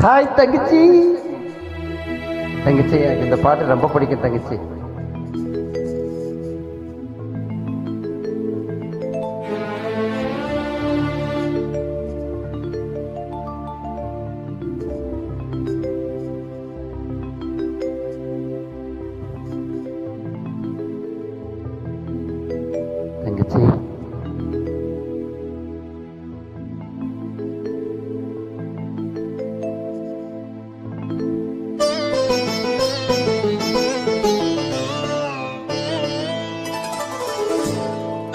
Hi தங்கச்சி. தங்கச்சி எனக்கு இந்த பாட்டு ரொம்ப பிடிக்கும் தங்கச்சி. தங்கச்சி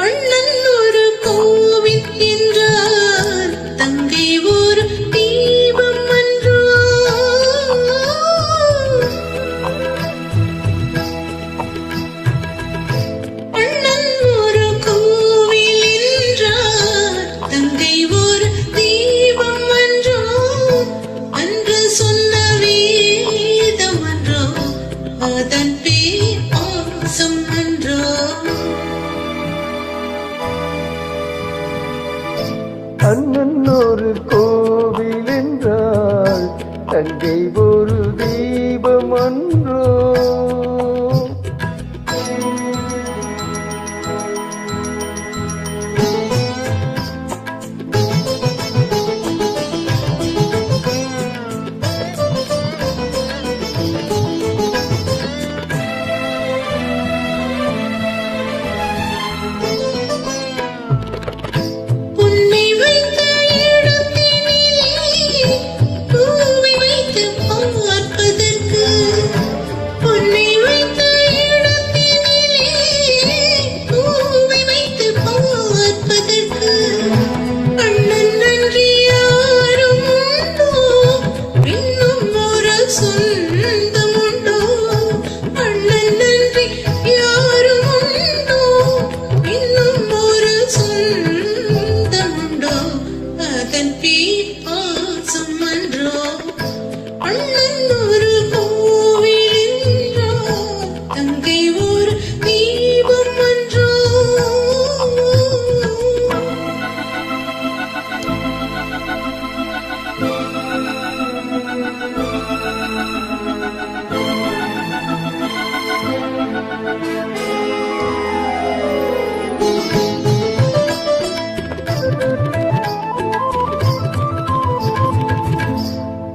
அண்ணன் ஒரு கோவில் என்றால் தங்கை ஒரு தீபம் அன்றோ.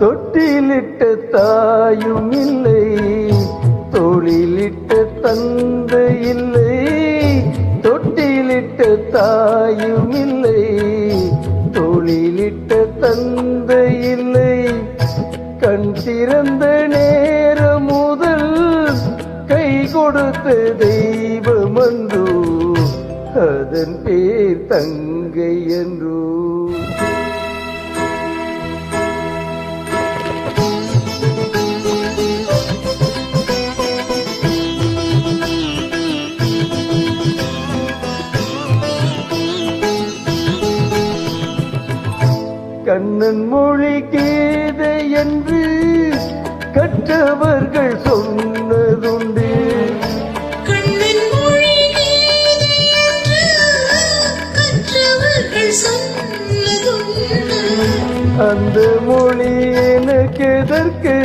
தொட்டிலிட்ட தாயும் இல்லை, தோளிலிட்ட தந்தை இல்லை. தொட்டிலிட்ட தாயும் இல்லை, தோளிலிட்ட தந்தை இல்லை. கண் திறந்த நேரம் முதல் கை கொடுத்த தெய்வம் அன்றோ, அதன் பேர் தங்கை என்றோ. கண்ணன் மொழி கீதை என்று கற்றவர்கள் சொன்னதுண்டு. கண்ணன் மொழி கீதை என்று கற்றவர்கள் சொன்னதுண்டு. அந்த மொழி எனக்கு எதற்கு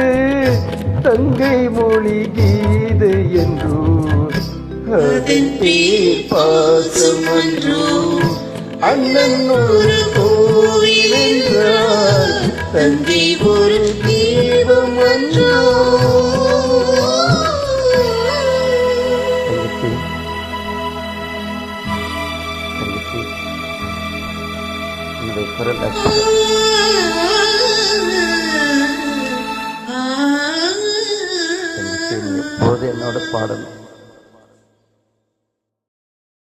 தங்கை மொழி கீதை என்றோ, அதன் பேர் பாசம் அன்றோ. அண்ணன் ஒரு கோவில் என்றால் தங்கை ஒரு தீபம் அன்றோ. இந்த குரல் எப்போது என்னோட பாடணும்.